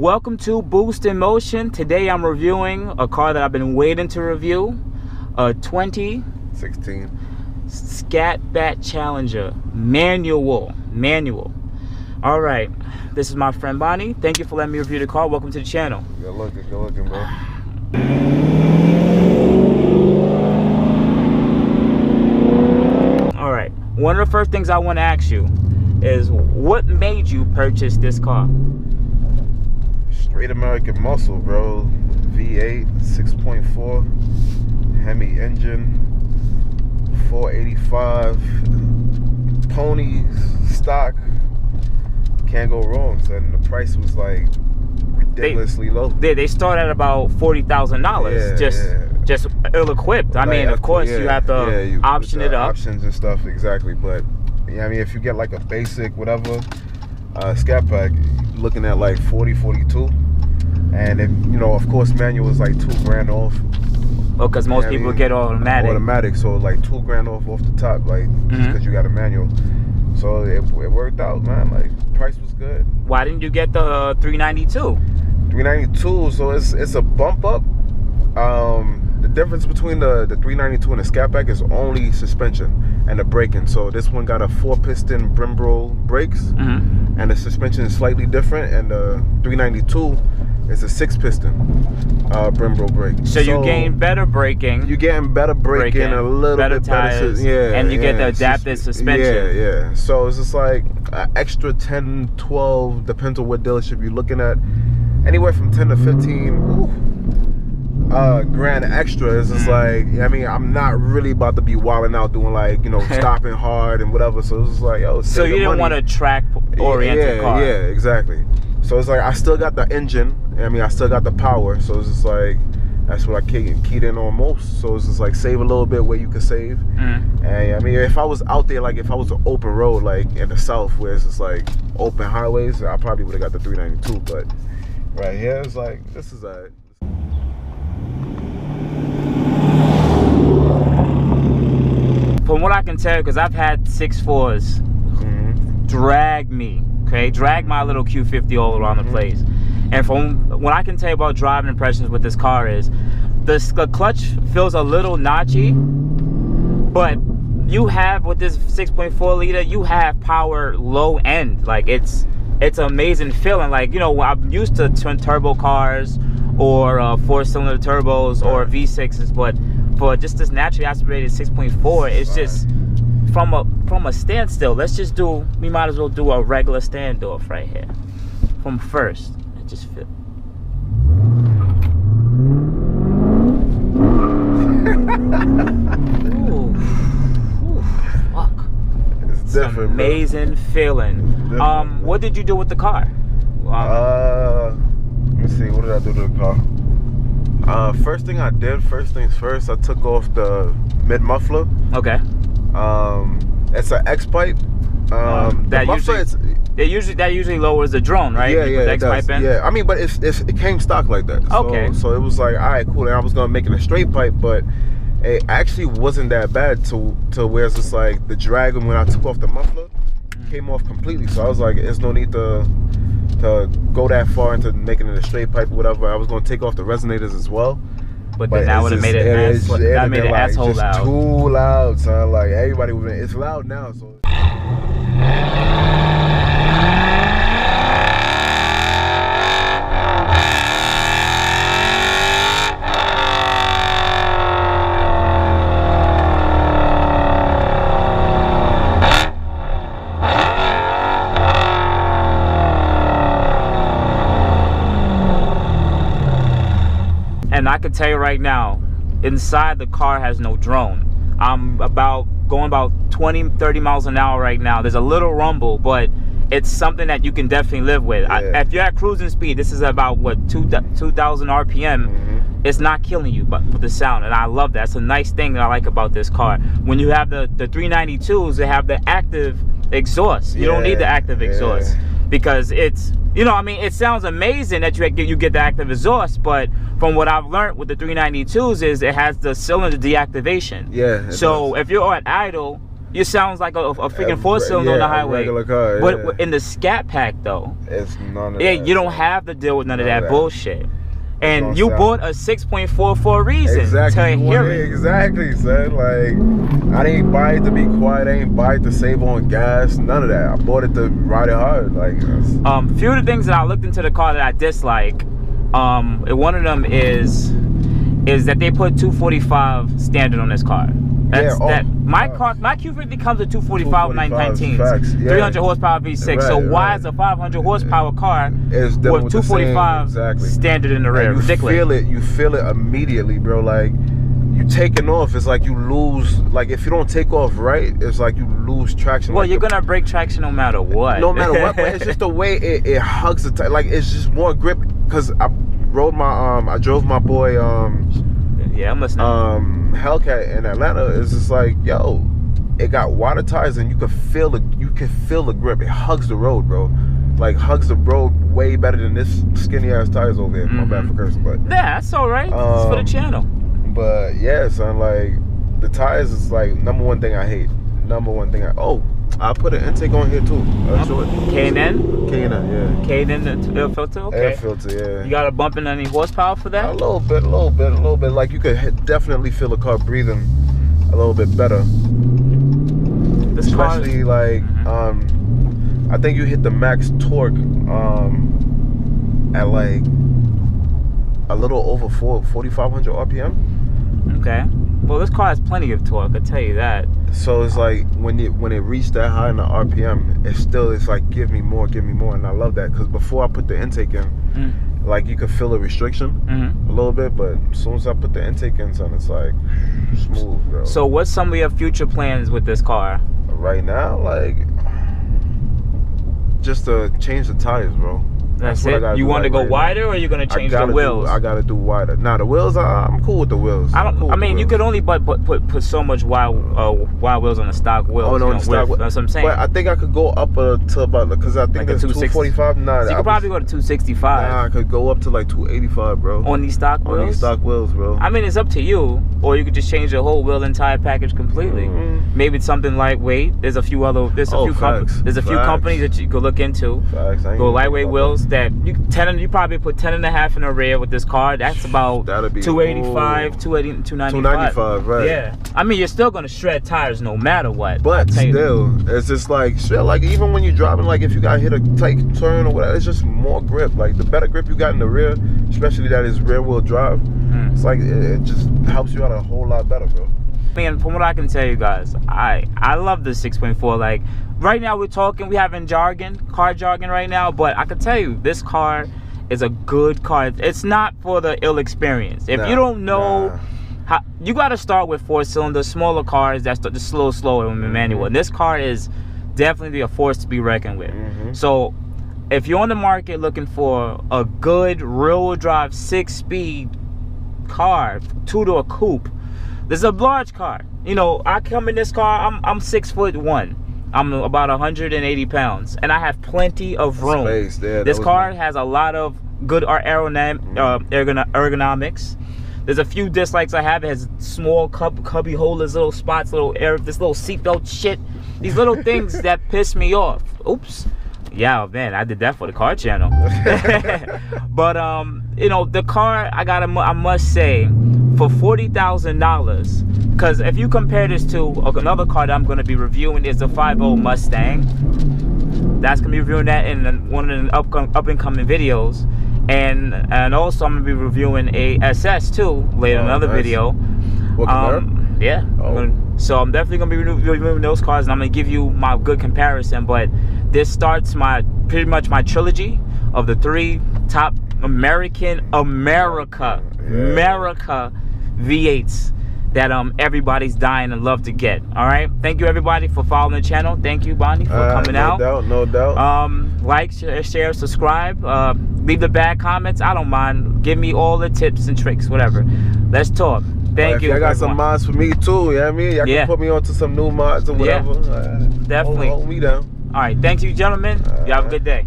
Welcome to Boost in Motion. Today I'm reviewing a car that I've been waiting to review, a 2016 Scatback Challenger, manual. All right, this is my friend Bonnie. Thank you for letting me review the car. Welcome to the channel. Good looking, bro. All right, one of the first things I want to ask you is what made you purchase this car? Straight American muscle, bro. V8, 6.4, Hemi engine, 485, ponies, stock. Can't go wrong. And the price was like ridiculously low. They start at about $40,000. Just ill-equipped. I mean, of course, you have to option it up. Options and stuff, exactly. But yeah, I mean, if you get like a basic whatever Scatpack, you're looking at like 40, 42. And if, you know, of course, manual is like $2,000 off. Oh, because most people get automatic. Automatic, so like $2,000 off the top, like just because you got a manual. So it worked out, man. Like price was good. Why didn't you get the 392? 392. So it's a bump up. The difference between the 392 and the Scatback is only suspension and the braking. So this one got a 4-piston Brembo brakes, and the suspension is slightly different. And the 392 is a 6-piston Brembo brake. So you gain better braking. You're getting better braking, a little better bit tires, better. And you get the adaptive suspension. Yeah. So it's just like extra 10, 12, depends on what dealership you're looking at. Anywhere from 10 to 15. Grand extra is just like, I mean, I'm not really about to be wilding out doing like, you know, stopping hard and whatever. So it's just like, yo, so you didn't want a track oriented car. Yeah, exactly. So it's like I still got the engine. I mean, I still got the power. So it's just like that's what I keyed in on most. So it's just like save a little bit where you can save. And I mean, if I was out there, like if I was an open road, like in the South where it's just like open highways, I probably would have got the 392. But right here, it's like this is a. From what I can tell, because I've had 6.4s drag me, drag my little Q50 all around the place. And from what I can tell you about driving impressions with this car is, the clutch feels a little notchy, but you have, with this 6.4 liter, you have power low end. Like it's amazing feeling. Like, you know, I'm used to twin turbo cars or 4-cylinder turbos or V6s, but for just this naturally aspirated 6.4, it's just from a standstill. We might as well do a regular standoff right here from first. I just feel. Ooh, fuck. It's different, amazing feeling. What did you do with the car? Let me see. What did I do to the car? First things first, I took off the mid muffler. Okay. It's an X-pipe. That usually lowers the drone, right? Yeah, it does. Yeah, I mean, but it came stock like that. Okay. So it was like, all right, cool. And I was gonna make it a straight pipe, but it actually wasn't that bad to where it's just like the drag when I took off the muffler came off completely. So I was like, there's no need to go that far into making it a straight pipe or whatever. I was gonna take off the resonators as well. But then that would have made it asshole loud. Too loud, son. Like everybody would. It's loud now, so. And I can tell you right now, inside the car has no drone. I'm going about 20, 30 miles an hour right now. There's a little rumble, but it's something that you can definitely live with. Yeah. If you're at cruising speed, this is about what 2,000 RPM. It's not killing you, but with the sound, and I love that. It's a nice thing that I like about this car. When you have the 392s, they have the active exhaust. You don't need the active exhaust because it's, you know, I mean, it sounds amazing that you get the active exhaust, but from what I've learned with the 392s is it has the cylinder deactivation. Yeah. So if you're at idle, it sounds like a freaking 4-cylinder on the highway. Regular car, but in the Scatpack though, it's none of yeah, that. you don't have to deal with none of that bullshit. And you sound. bought a 6.4 for a reason. Exactly. To hear it. Exactly, son. Like, I didn't buy it to be quiet. I didn't buy it to save on gas. None of that. I bought it to ride it hard. Like, few of the things that I looked into the car that I dislike. One of them is that they put 245 standard on this car. That's my Q50 comes with 245 919s, facts, 300 horsepower V6. So why is a 500 horsepower car with 245 standard in the rear? Ridiculous. You feel it immediately, bro. Like, you taking off, it's like you lose. Like, if you don't take off right, it's like you lose traction. Well, like you're gonna break traction no matter what. No matter what, but it's just the way it hugs the tire. Like, it's just more grip. Cause I drove my boy yeah, I'm listening. Hellcat in Atlanta. Is just like, yo, it got wider tires and you can feel the grip. It hugs the road, bro. Like, hugs the road way better than this skinny ass tires over here. My bad for cursing, but yeah, that's all right. It's for the channel. But yeah, son, like, the tires is like #1 thing I hate. #1 thing I put an intake on here too. K&N? K&N, yeah. K&N air filter? Okay. Air filter, yeah. You got a bump in any horsepower for that? A little bit. Like, you could definitely feel the car breathing a little bit better. Especially like, I think you hit the max torque at like a little over 4,500 RPM. Okay. Well, this car has plenty of torque, I tell you that. So it's like when it reached that high in the RPM, it's like give me more, and I love that because before I put the intake in, like, you could feel a restriction a little bit, but as soon as I put the intake in, son, it's like smooth, bro. So what's some of your future plans with this car? Right now, like, just to change the tires, bro. That's it. You want to go wider, or are you gonna change the wheels? I gotta do wider. Nah, the wheels, I'm cool with the wheels. I mean, you could only put so much wide wheels on the stock wheels. Oh no, the stock. That's what I'm saying. But I think I could go up to about, because I think like it's 245. Nah, so you could probably go to 265. Nah, I could go up to like 285, bro. On these stock wheels. On these stock wheels, bro. I mean, it's up to you, or you could just change the whole wheel and tire package completely. Maybe it's something lightweight. There's a few companies that you could look into. Go lightweight wheels that you probably put 10.5 in the rear with this car. That's about 285, 295. 295, right? Yeah. I mean, you're still gonna shred tires no matter what. But still, it's just like, like, even when you're driving, like, if you got hit a tight turn or whatever, it's just more grip. Like, the better grip you got in the rear, especially that is rear wheel drive, it's like it just helps you out a whole lot better, bro. Man, from what I can tell you guys, I love the 6.4. Like, right now we having car jargon right now, but I can tell you this car is a good car. It's not for the ill experience. If you don't know how, you got to start with 4-cylinder, smaller cars that's the slower in manual. And this car is definitely a force to be reckoned with. So if you're on the market looking for a good rear-wheel drive 6-speed car, 2-door coupe, this is a large car. You know, I come in this car, I'm 6'1". I'm about 180 pounds, and I have plenty of room. Space there. This car has a lot of good ergonomics. There's a few dislikes I have. It has small cubby holders, little spots, this little seatbelt shit. These little things that piss me off. Oops. Yeah, man, I did that for the car channel. But you know, the car, I must say, for $40,000, because if you compare this to another car that I'm going to be reviewing, is the 5.0 Mustang. That's going to be reviewing that in one of the up and coming videos, and also I'm going to be reviewing a SS too later in another video. Yeah. So I'm definitely going to be reviewing those cars, and I'm going to give you my good comparison. But this starts pretty much my trilogy of the 3 top America V8s that everybody's dying and love to get. All right, thank you everybody for following the channel. Thank you, Bonnie, for coming out. No doubt. Like, share, subscribe, leave the bad comments. I don't mind. Give me all the tips and tricks, whatever. Let's talk. Thank you. I got some mods for me too. You know what I mean? Y'all can put me onto some new mods or whatever. Definitely. Hold me down. All right, thank you, gentlemen. You have a good day.